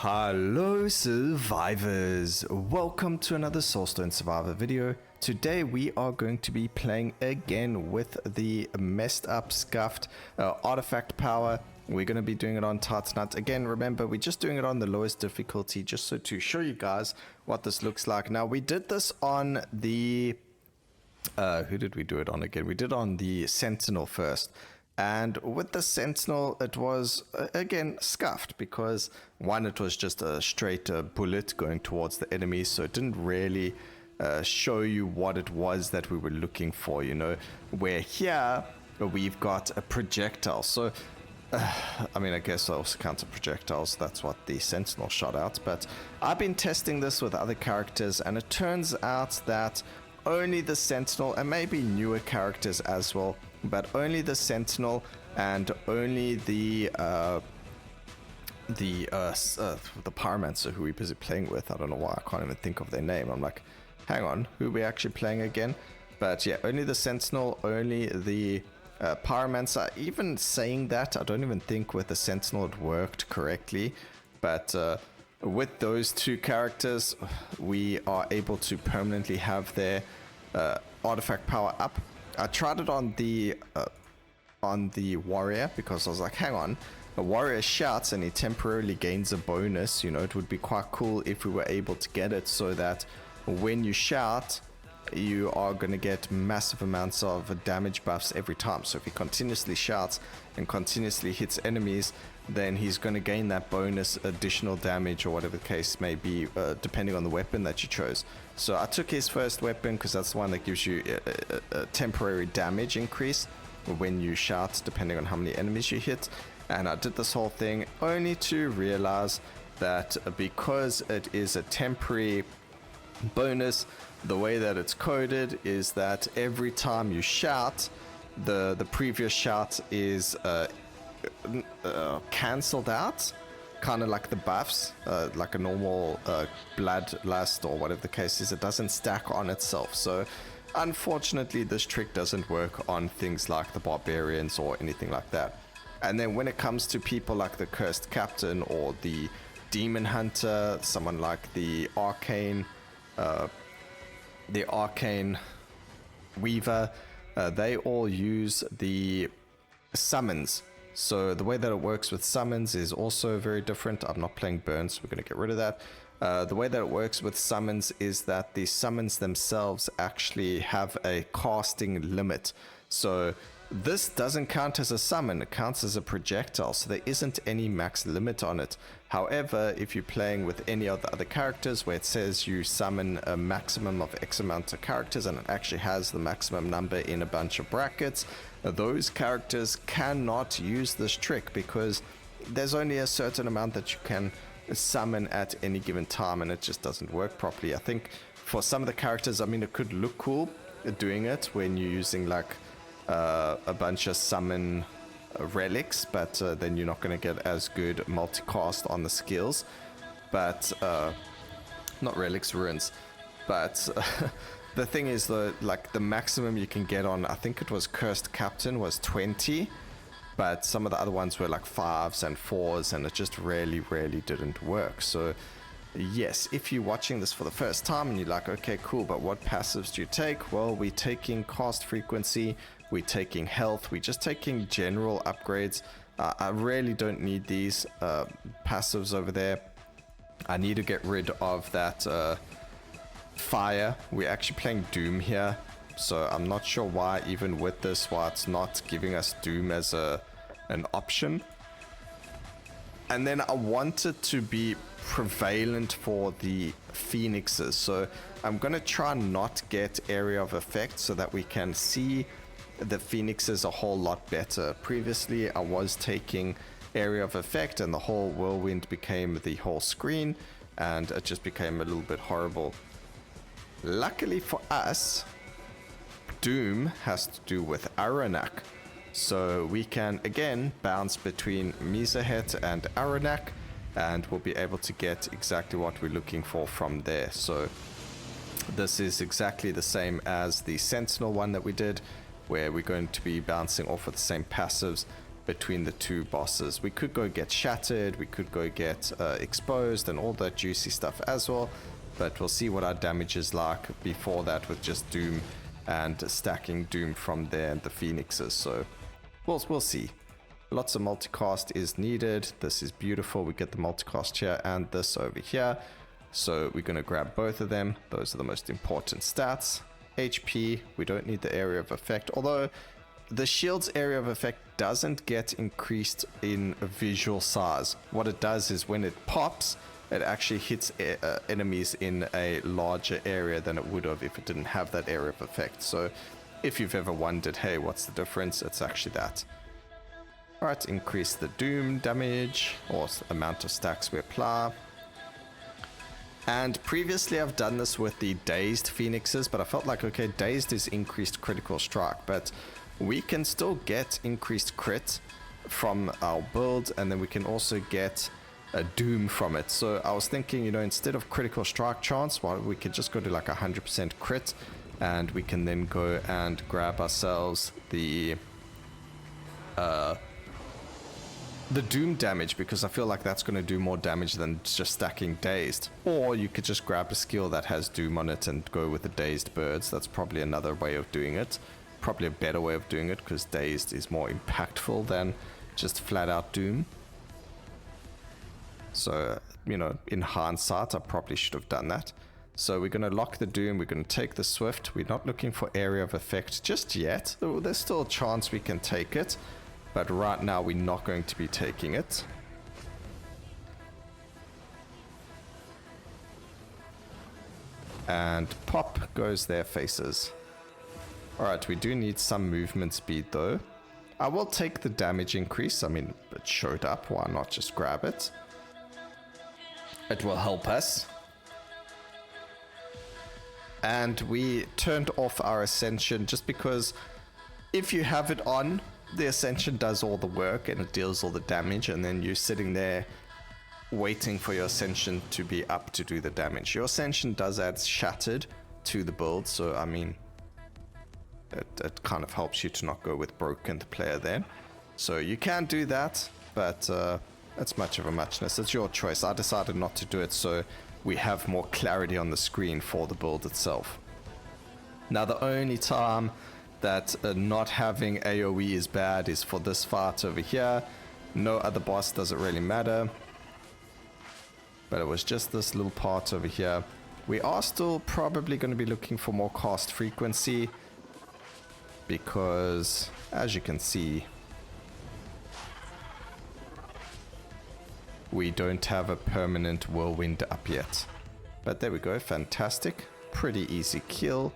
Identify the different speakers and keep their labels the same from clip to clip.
Speaker 1: Hello survivors, welcome to another Soulstone survivor video. Today we are going to be playing again with the messed up scuffed artifact power. We're going to be doing it on Tartanut. Again, remember, we're just doing it on the lowest difficulty just so to show you guys what this looks like. Now we did this on the who did we do it on again? We did on the Sentinel first. And with the Sentinel, it was, again, scuffed because, one, it was just a straight bullet going towards the enemy, so it didn't really show you what it was that we were looking for, you know, where here we've got a projectile. So, I mean, I guess I also count projectiles, that's what the Sentinel shot out, but I've been testing this with other characters, and it turns out that only the Sentinel, and maybe newer characters as well, but only the Sentinel and only the Pyromancer, who we're busy playing with. I don't know why I can't even think of their name. I'm like, hang on, who are we actually playing again? But yeah, only the Sentinel, only the Pyromancer. Even saying that, I don't even think with the Sentinel it worked correctly, but with those two characters, we are able to permanently have their artifact power up. I tried it on the warrior because I was like, hang on, a warrior shouts and he temporarily gains a bonus. You know, it would be quite cool if we were able to get it so that when you shout, you are going to get massive amounts of damage buffs every time. So if he continuously shouts and continuously hits enemies, then he's going to gain that bonus additional damage or whatever the case may be, depending on the weapon that you chose. So I took his first weapon because that's the one that gives you a temporary damage increase when you shout, depending on how many enemies you hit. And I did this whole thing only to realize that because it is a temporary bonus, the way that it's coded is that every time you shout, the previous shout is cancelled out, kind of like the buffs, like a normal bloodlust or whatever the case is. It doesn't stack on itself. So unfortunately this trick doesn't work on things like the barbarians or anything like that. And then when it comes to people like the cursed captain or the demon hunter, someone like the arcane weaver, they all use the summons. So the way that it works with summons is also very different. I'm not playing burn, so we're going to get rid of that. The way that it works with summons is that the summons themselves actually have a casting limit. So this doesn't count as a summon, it counts as a projectile, so there isn't any max limit on it. However, if you're playing with any of the other characters where it says you summon a maximum of X amount of characters and it actually has the maximum number in a bunch of brackets, those characters cannot use this trick because there's only a certain amount that you can summon at any given time, and it just doesn't work properly. I think for some of the characters, I mean, it could look cool doing it when you're using like a bunch of summon relics, but then you're not going to get as good multicast on the skills. But not relics, ruins. But the thing is, though, like the maximum you can get on, I think it was Cursed Captain, was 20, but some of the other ones were like 5s and 4s, and it just really didn't work. So yes, if you're watching this for the first time and you're like, okay, cool, but what passives do you take? Well, we're taking cast frequency, we're taking health, we're just taking general upgrades. I really don't need these passives over there. I need to get rid of that fire. We're actually playing Doom here, so I'm not sure why, even with this, why it's not giving us Doom as an option. And then I want it to be prevalent for the phoenixes, so I'm going to try not get area of effect so that we can see the phoenixes a whole lot better. Previously I was taking area of effect and the whole whirlwind became the whole screen, and it just became a little bit horrible. Luckily for us, Doom has to do with Aruanak, so we can again bounce between Mhyzahet and Aruanak, and we'll be able to get exactly what we're looking for from there. So this is exactly the same as the Sentinel one that we did, where we're going to be bouncing off of the same passives between the two bosses. We could go get Shattered, we could go get Exposed and all that juicy stuff as well, but we'll see what our damage is like before that with just Doom and stacking Doom from there and the Phoenixes. So we'll see. Lots of multicast is needed. This is beautiful. We get the multicast here and this over here. So we're going to grab both of them. Those are the most important stats. HP, we don't need the area of effect, although the shield's area of effect doesn't get increased in visual size. What it does is when it pops, it actually hits enemies in a larger area than it would have if it didn't have that area of effect. So if you've ever wondered, hey, what's the difference? It's actually that. Alright, increase the Doom damage or amount of stacks we apply. And previously I've done this with the Dazed Phoenixes, but I felt like, okay, Dazed is increased critical strike, but we can still get increased crit from our build, and then we can also get a Doom from it. So I was thinking, you know, instead of critical strike chance, well, we could just go to like 100% crit, and we can then go and grab ourselves the Doom damage, because I feel like that's going to do more damage than just stacking Dazed. Or you could just grab a skill that has Doom on it and go with the Dazed Birds. That's probably another way of doing it. Probably a better way of doing it, because Dazed is more impactful than just flat out Doom. So, you know, in hindsight, I probably should have done that. So we're going to lock the Doom, we're going to take the Swift. We're not looking for area of effect just yet. There's still a chance we can take it. But right now we're not going to be taking it. And pop goes their faces. Alright, we do need some movement speed though. I will take the damage increase. I mean, it showed up. Why not just grab it? It will help us. And we turned off our Ascension just because if you have it on, the Ascension does all the work and it deals all the damage, and then you're sitting there waiting for your Ascension to be up to do the damage. Your Ascension does add Shattered to the build, so I mean, it kind of helps you to not go with Broken, the player then. So you can do that, but it's much of a muchness. It's your choice. I decided not to do it so we have more clarity on the screen for the build itself. Now the only time that not having AoE is bad is for this fight over here. No other boss does it really matter, but it was just this little part over here. We are still probably going to be looking for more cast frequency, because as you can see, we don't have a permanent whirlwind up yet. But there we go, fantastic, pretty easy kill.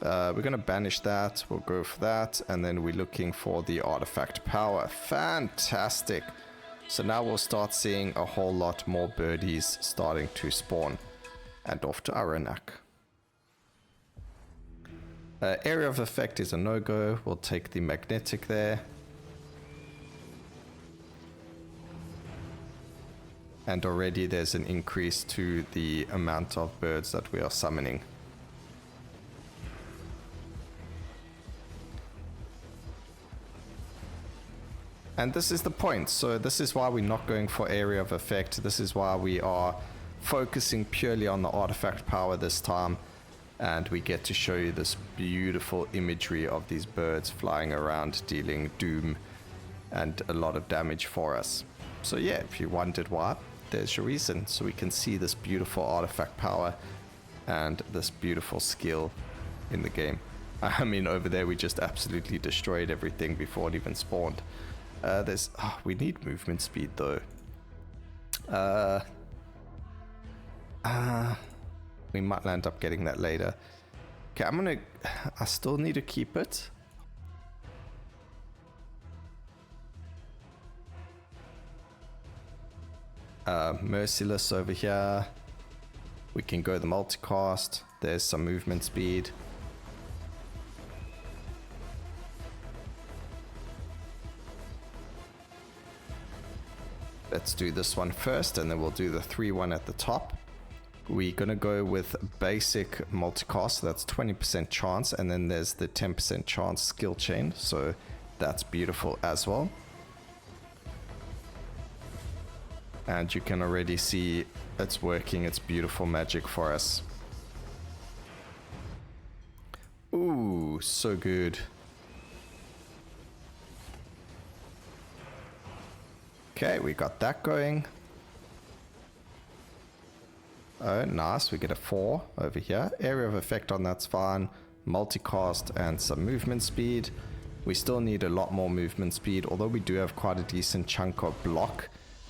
Speaker 1: We're going to banish that, we'll go for that, and then we're looking for the artifact power. Fantastic. So now we'll start seeing a whole lot more birdies starting to spawn. And off to Aruanak. Area of effect is a no-go. We'll take the magnetic there. And already there's an increase to the amount of birds that we are summoning. And this is the point. So this is why we're not going for area of effect. This is why we are focusing purely on the artifact power this time. And we get to show you this beautiful imagery of these birds flying around, dealing doom and a lot of damage for us. So yeah, if you wondered why, there's your reason. So we can see this beautiful artifact power and this beautiful skill in the game. I mean, over there we just absolutely destroyed everything before it even spawned. We need movement speed though. We might end up getting that later. Okay, I still need to keep it. Merciless over here. We can go the multicast. There's some movement speed. Let's do this one first, and then we'll do the 3-1 at the top. We're going to go with basic multicast, so that's 20% chance, and then there's the 10% chance skill chain. So That's beautiful as well. And you can already see it's working. It's beautiful magic for us. Ooh, so good. Okay, we got that going. Oh, nice. We get a 4 over here. Area of effect on that's fine. Multicast and some movement speed. We still need a lot more movement speed, although we do have quite a decent chunk of block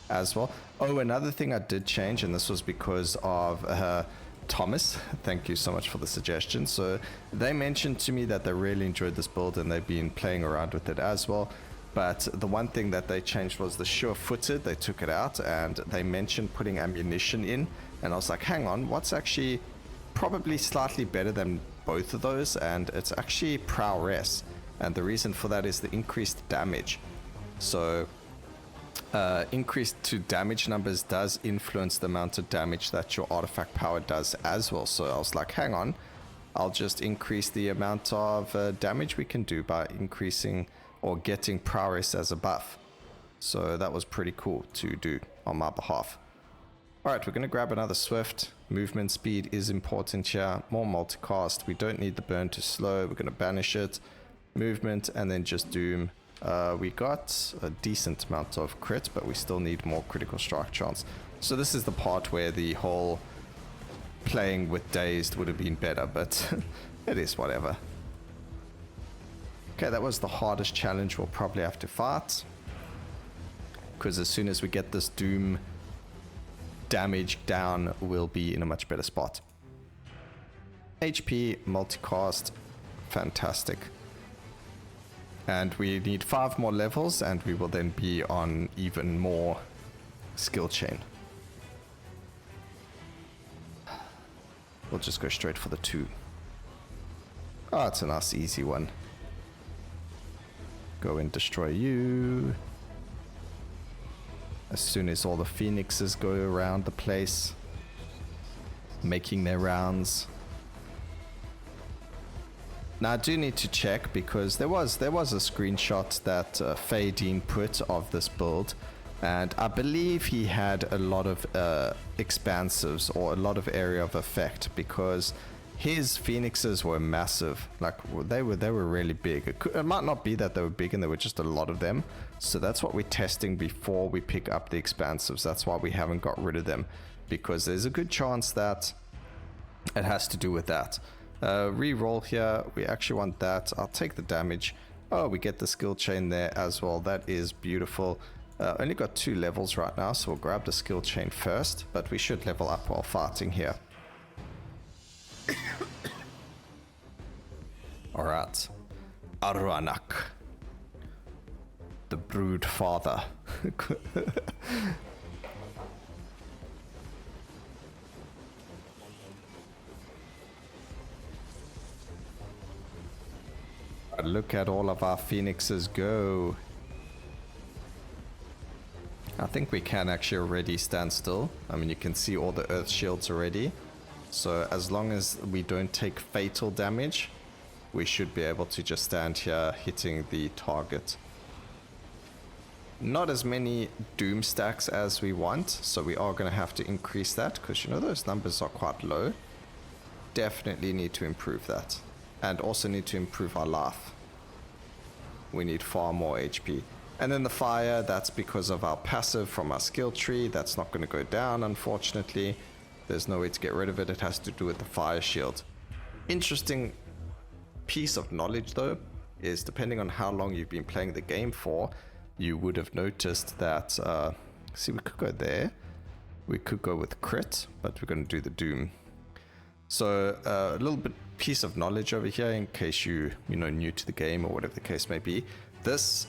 Speaker 1: as well. Oh, another thing I did change, and this was because of Thomas. Thank you so much for the suggestion. So they mentioned to me that they really enjoyed this build and they've been playing around with it as well. But the one thing that they changed was the sure-footed. They took it out and they mentioned putting ammunition in. And I was like, hang on, what's actually probably slightly better than both of those? And it's actually prowess. And the reason for that is the increased damage. So increased to damage numbers does influence the amount of damage that your artifact power does as well. So I was like, hang on, I'll just increase the amount of damage we can do by increasing or getting prowess as a buff. So that was pretty cool to do on my behalf. Alright, we're going to grab another Swift. Movement speed is important here. More multicast. We don't need the burn to slow. We're going to banish it. Movement and then just Doom. We got a decent amount of crit, but we still need more critical strike chance. So this is the part where the whole playing with Dazed would have been better, but it is whatever. Okay, that was the hardest challenge we'll probably have to fight. Because as soon as we get this Doom damage down, we'll be in a much better spot. HP, multicast, fantastic. And we need 5 more levels and we will then be on even more skill chain. We'll just go straight for the 2. Oh, it's a nice easy one. Go and destroy you. As soon as all the phoenixes go around the place, making their rounds. Now I do need to check because there was a screenshot that Fadeen put of this build, and I believe he had a lot of expansives or a lot of area of effect because his phoenixes were massive. Like they were really big. It might not be that they were big and there were just a lot of them. So that's what we're testing before we pick up the expansives. That's why we haven't got rid of them, because there's a good chance that it has to do with that. Re-roll here. We actually want that. I'll take the damage. Oh, we get the skill chain there as well. That is beautiful. Only got 2 levels right now, so we'll grab the skill chain first, but we should level up while fighting here. Alright. Aruanak. The brood father. Look at all of our phoenixes go. I think we can actually already stand still. I mean, you can see all the earth shields already. So as long as we don't take fatal damage, we should be able to just stand here hitting the target. Not as many doom stacks as we want, so we are going to have to increase that because, you know, those numbers are quite low. Definitely need to improve that. And also need to improve our life. We need far more HP. And then the fire, that's because of our passive from our skill tree. That's not going to go down, unfortunately. There's no way to get rid of it. It has to do with the fire shield. Interesting piece of knowledge, though, is depending on how long you've been playing the game for, you would have noticed that, see, we could go there. We could go with crit, but we're going to do the doom. So a little bit piece of knowledge over here in case you know, new to the game or whatever the case may be. These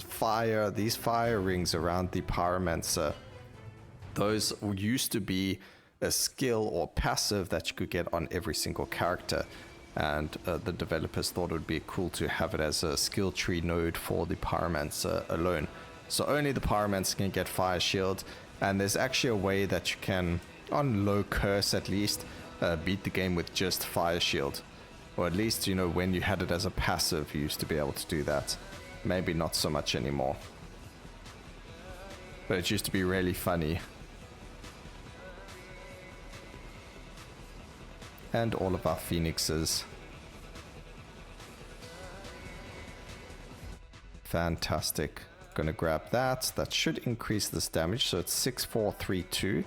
Speaker 1: fire rings around the Pyromancer, those used to be a skill or passive that you could get on every single character, and the developers thought it would be cool to have it as a skill tree node for the Pyromancer alone. So only the Pyromancer can get fire shield, and there's actually a way that you can, on low curse at least, beat the game with just fire shield, or at least, you know, when you had it as a passive you used to be able to do that. Maybe not so much anymore. But it used to be really funny. And all of our phoenixes. Fantastic. Gonna grab that. That should increase this damage. So it's 6432.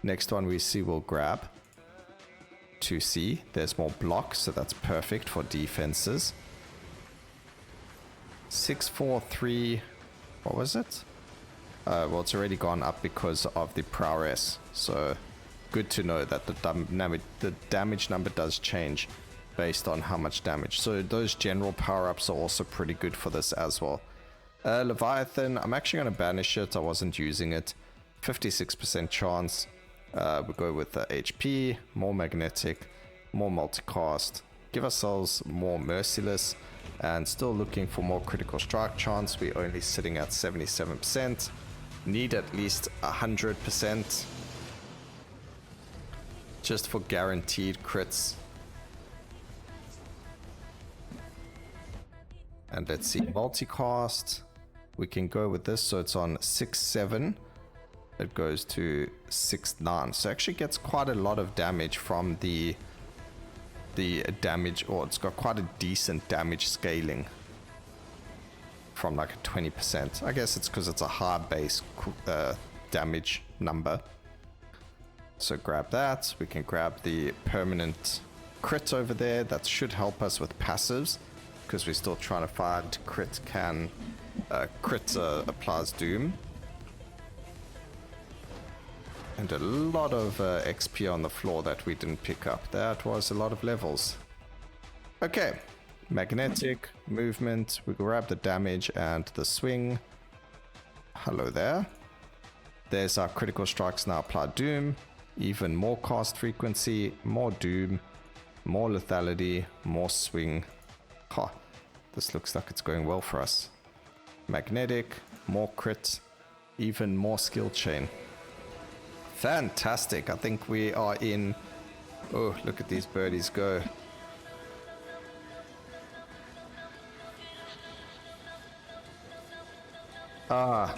Speaker 1: Next one we see we'll grab 2C. There's more blocks, so that's perfect for defenses. 643. What was it? Well, it's already gone up because of the prowess. So good to know that the damage number does change based on how much damage. So those general power-ups are also pretty good for this as well. Leviathan, I'm actually going to banish it. I wasn't using it. 56% chance. We go with the HP, more magnetic, more multicast. Give ourselves more merciless, and still looking for more critical strike chance. We're only sitting at 77%. Need at least 100% just for guaranteed crits. And let's see, multicast. We can go with this, so it's on 6-7. It goes to 6-9. So it actually gets quite a lot of damage from the damage, or it's got quite a decent damage scaling from like a 20%. I guess it's because it's a high base damage number. So grab that. We can grab the permanent crit over there. That should help us with passives, because we're still trying to find crit applies doom. And a lot of XP on the floor that we didn't pick up. That was a lot of levels. Okay, magnetic movement. We grab the damage and the swing. Hello there. There's our critical strikes now apply doom. Even more cast frequency, more doom, more lethality, more swing. Ha, this looks like it's going well for us. Magnetic, more crit, even more skill chain. Fantastic. I think we are in... Oh, look at these birdies go. Ah.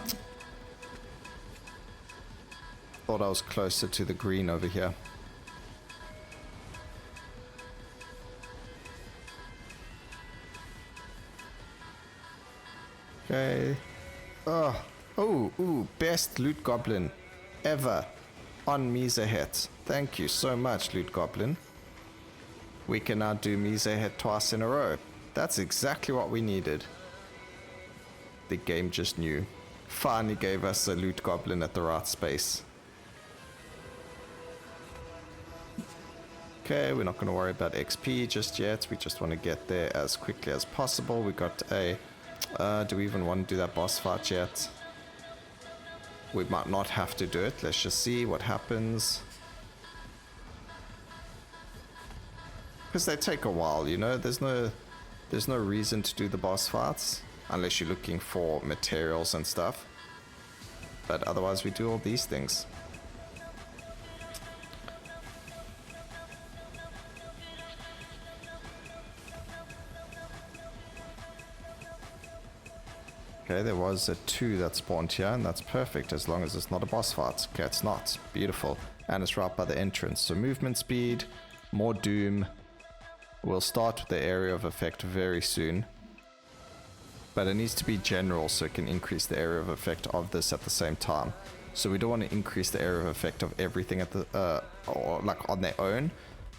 Speaker 1: Thought I was closer to the green over here. Okay. Oh. Oh, ooh, best loot goblin ever on Mhyzahet. Thank you so much, loot goblin. We can now do Mhyzahet twice in a row. That's exactly what we needed. The game just knew. Finally gave us a loot goblin at the right space. Okay, we're not going to worry about XP just yet. We just want to get there as quickly as possible. We got a... do we even want to do that boss fight yet? We might not have to do it. Let's just see what happens. Because they take a while, you know? There's no reason to do the boss fights. Unless you're looking for materials and stuff. But otherwise we do all these things. Okay, there was a 2 that spawned here, and that's perfect as long as it's not a boss fight. Okay, it's not. Beautiful. And it's right by the entrance. So movement speed, more doom. We'll start with the area of effect very soon. But it needs to be general so it can increase the area of effect of this at the same time. So we don't want to increase the area of effect of everything at the or like on their own.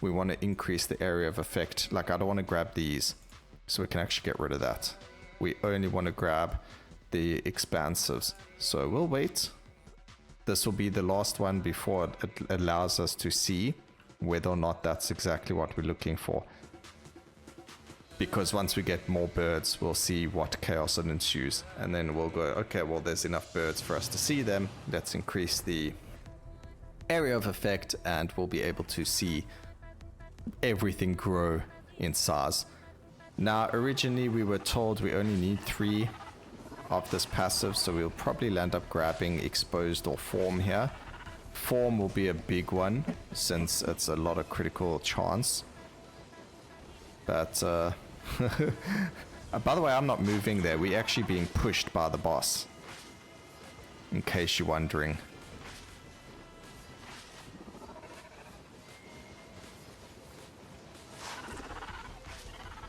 Speaker 1: We want to increase the area of effect. Like I don't want to grab these, so we can actually get rid of that. We only want to grab the expansives. So we'll wait. This will be the last one before it allows us to see whether or not that's exactly what we're looking for. Because once we get more birds, we'll see what chaos it ensues. And then we'll go, okay, well, there's enough birds for us to see them. Let's increase the area of effect and we'll be able to see everything grow in size. Now, originally we were told we only need 3 of this passive, so we'll probably land up grabbing exposed or form here. Form will be a big one since it's a lot of critical chance. But By the way, I'm not moving there. We're actually being pushed by the boss. In case you're wondering.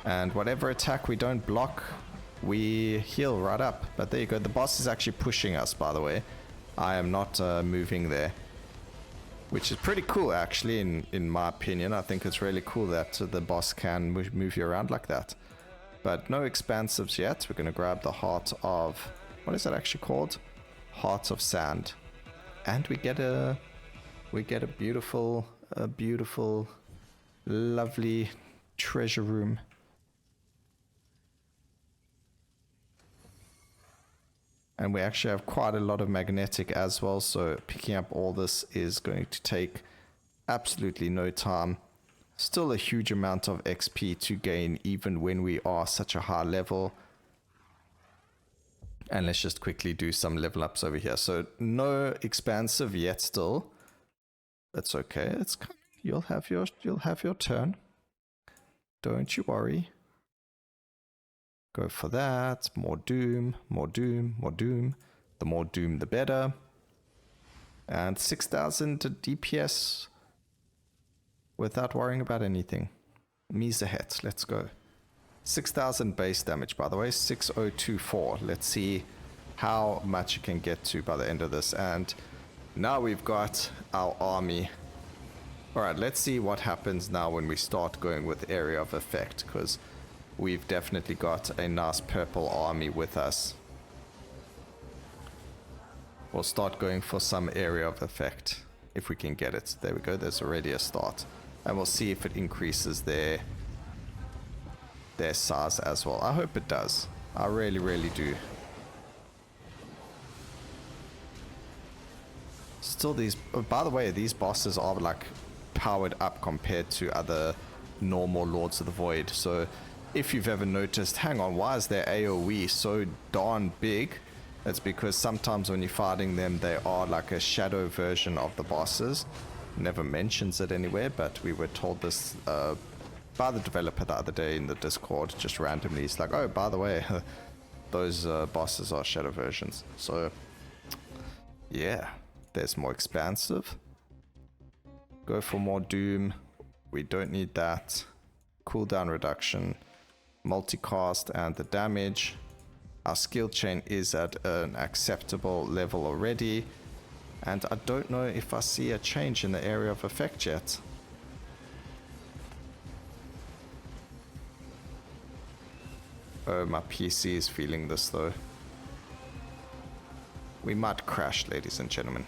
Speaker 1: And whatever attack we don't block, we heal right up. But there you go. The boss is actually pushing us, by the way. I am not moving there. Which is pretty cool, actually, in my opinion. I think it's really cool that the boss can move you around like that. But no expansives yet. We're going to grab the Heart of... What is that actually called? Heart of Sand. And we get a beautiful, lovely treasure room. And we actually have quite a lot of magnetic as well, so picking up all this is going to take absolutely no time. Still a huge amount of XP to gain even when we are such a high level. And let's just quickly do some level ups over here. So no expansive yet still. That's okay. It's kind of, you'll have your turn. Don't you worry. Go for that. More doom, more doom, more doom. The more doom, the better. And 6,000 DPS without worrying about anything. Mhyzahet, let's go. 6,000 base damage, by the way. 6024. Let's see how much you can get to by the end of this. And now we've got our army. Alright, let's see what happens now when we start going with area of effect, because we've definitely got a nice purple army with us. We'll start going for some area of effect if we can get it. There we go, there's already a start. And we'll see if it increases their size as well. I hope it does. I really, really do. Still these, oh, by the way, these bosses are like powered up compared to other normal Lords of the Void. So if you've ever noticed, hang on, why is their AoE so darn big? It's because sometimes when you're fighting them, they are like a shadow version of the bosses. Never mentions it anywhere, but we were told this by the developer the other day in the Discord, just randomly. It's like, oh, by the way, those bosses are shadow versions. So, yeah, there's more expansive. Go for more doom. We don't need that. Cooldown reduction. Multicast and the damage. Our skill chain is at an acceptable level already, and I don't know if I see a change in the area of effect yet. Oh, my PC is feeling this though. We might crash, ladies and gentlemen.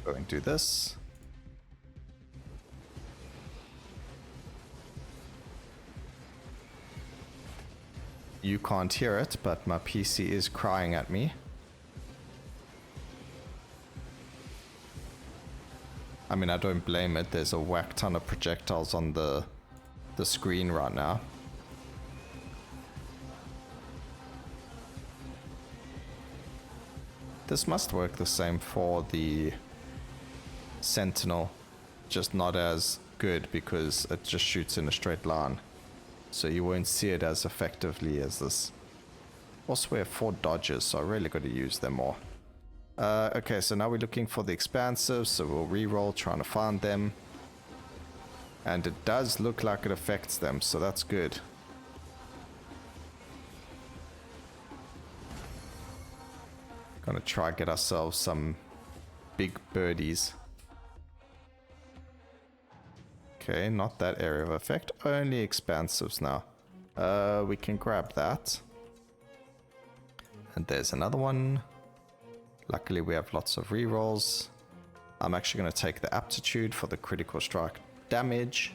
Speaker 1: Go and do this. You can't hear it, but my PC is crying at me. I mean, I don't blame it. There's a whack ton of projectiles on the screen right now. This must work the same for the Sentinel, just not as good because it just shoots in a straight line. So you won't see it as effectively as this. Also, we have 4 dodges, so I really got to use them more. Okay, so now we're looking for the expansive, so we'll re-roll trying to find them. And it does look like it affects them, so that's good. Gonna try get ourselves some big birdies. Okay, not that area of effect, only expansives now. We can grab that. And there's another one. Luckily we have lots of rerolls. I'm actually going to take the aptitude for the critical strike damage.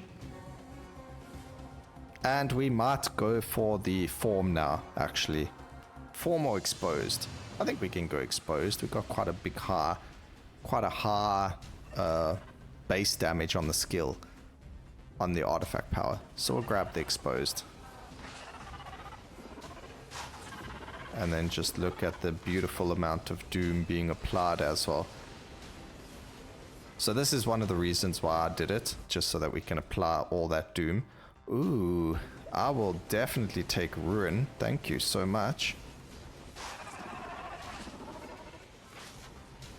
Speaker 1: And we might go for the form now, actually. Form or exposed. I think we can go exposed. We've got quite a high base damage on the skill. On the artifact power, so we'll grab the exposed. And then just look at the beautiful amount of doom being applied as well. So this is one of the reasons why I did it, just so that we can apply all that doom. Ooh, I will definitely take Ruin. Thank you so much.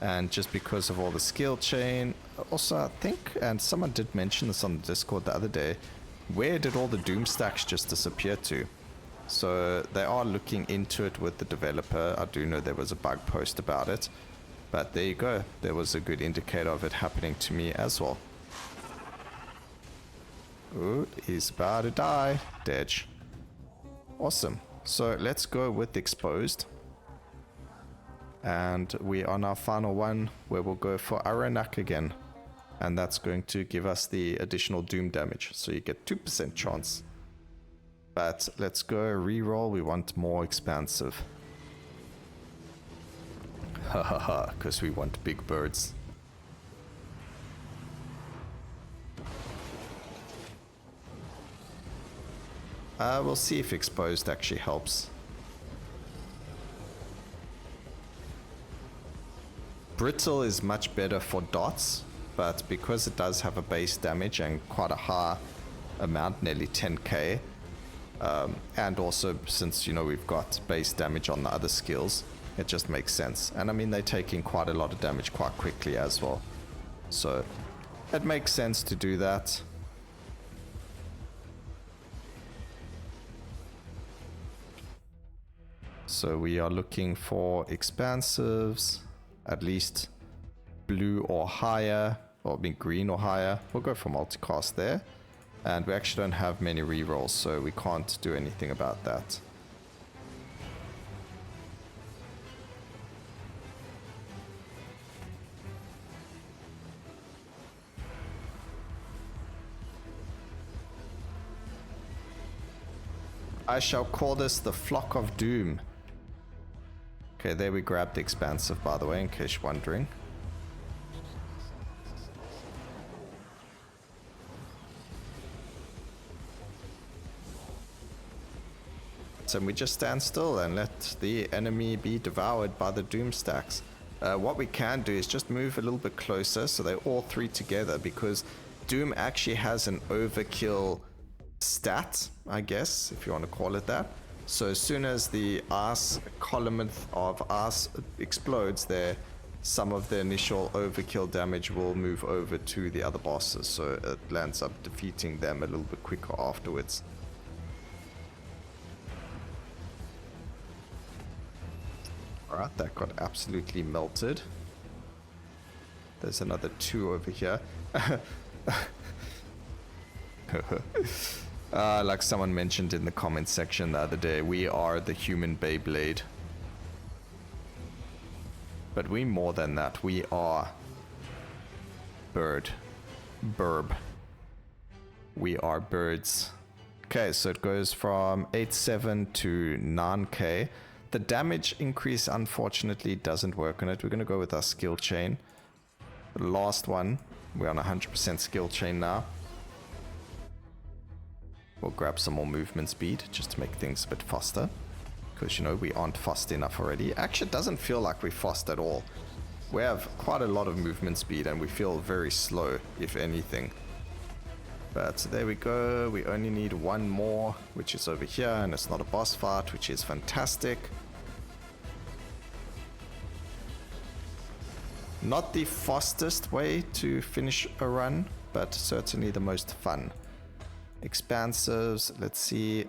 Speaker 1: And just because of all the skill chain. Also, I think, and someone did mention this on the Discord the other day, where did all the doom stacks just disappear to? So they are looking into it with the developer. I do know there was a bug post about it. But there you go. There was a good indicator of it happening to me as well. Ooh, he's about to die. Dedge. Awesome. So let's go with Exposed. And we are on our final one, where we'll go for Aruanak again. And that's going to give us the additional doom damage. So you get 2% chance. But let's go reroll. We want more expansive. Hahaha, because we want big birds. We'll see if Exposed actually helps. Brittle is much better for dots, but because it does have a base damage and quite a high amount, nearly 10k, and also since, you know, we've got base damage on the other skills, it just makes sense. And I mean, they're taking quite a lot of damage quite quickly as well. So it makes sense to do that. So we are looking for expansives, at least blue or higher, or green or higher. We'll go for multicast there. And we actually don't have many rerolls, so we can't do anything about that. I shall call this the Flock of Doom. Okay, there we grabbed the expansive, by the way, in case you're wondering. So we just stand still and let the enemy be devoured by the doom stacks. What we can do is just move a little bit closer so they're all three together, because doom actually has an overkill stat, I guess, if you want to call it that. So as soon as the ice column of ice explodes there, some of the initial overkill damage will move over to the other bosses, so it lands up defeating them a little bit quicker afterwards. Alright, that got absolutely melted. There's another two over here. Like someone mentioned in the comment section the other day, we are the human Beyblade. But we more than that, we are Burb. We are birds. Okay, so it goes from 8.7 to 9k. The damage increase unfortunately doesn't work on it. We're going to go with our skill chain. The last one, we're on 100% skill chain now. We'll grab some more movement speed just to make things a bit faster, because, you know, we aren't fast enough already. Actually, it doesn't feel like we're fast at all. We have quite a lot of movement speed and we feel very slow, if anything. But there we go. We only need one more, which is over here, and it's not a boss fight, which is fantastic. Not the fastest way to finish a run, but certainly the most fun. Expansives, let's see,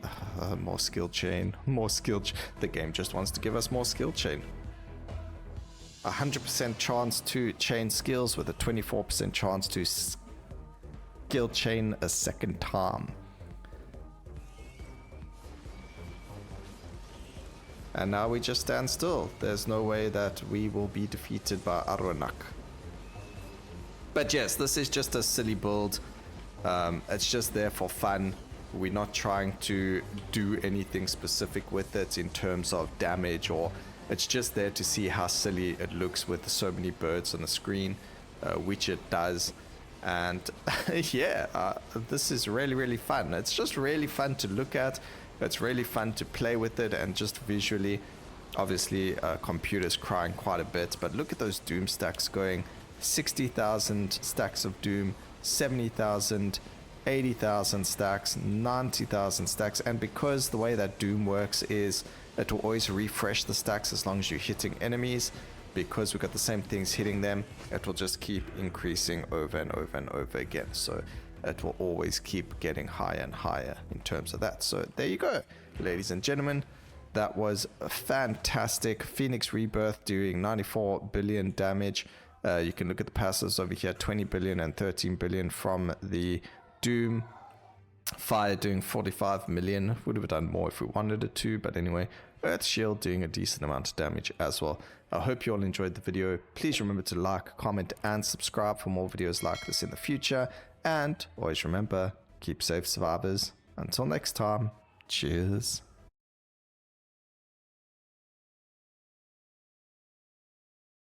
Speaker 1: more skill chain, the game just wants to give us more skill chain. 100% chance to chain skills with a 24% chance to skill chain a second time. And now we just stand still. There's no way that we will be defeated by Aruanak. But yes, this is just a silly build. It's just there for fun. We're not trying to do anything specific with it in terms of damage, or it's just there to see how silly it looks with so many birds on the screen, which it does. And yeah, this is really fun. It's just really fun to look at. It's really fun to play with it, and just visually Obviously, computer's crying quite a bit, but look at those Doom stacks going. 60,000 stacks of Doom, 70,000, 80,000 stacks, 90,000 stacks. And because the way that Doom works is it will always refresh the stacks as long as you're hitting enemies, because we've got the same things hitting them, it will just keep increasing over and over and over again. So it will always keep getting higher and higher in terms of that. So there you go, ladies and gentlemen. That was a fantastic. Phoenix Rebirth doing 94 billion damage. You can look at the passives over here, 20 billion and 13 billion from the Doom. Fire doing 45 million. Would have done more if we wanted it to, but anyway. Earth Shield doing a decent amount of damage as well. I hope you all enjoyed the video. Please remember to like, comment, and subscribe for more videos like this in the future. And always remember, keep safe, survivors. Until next time, cheers.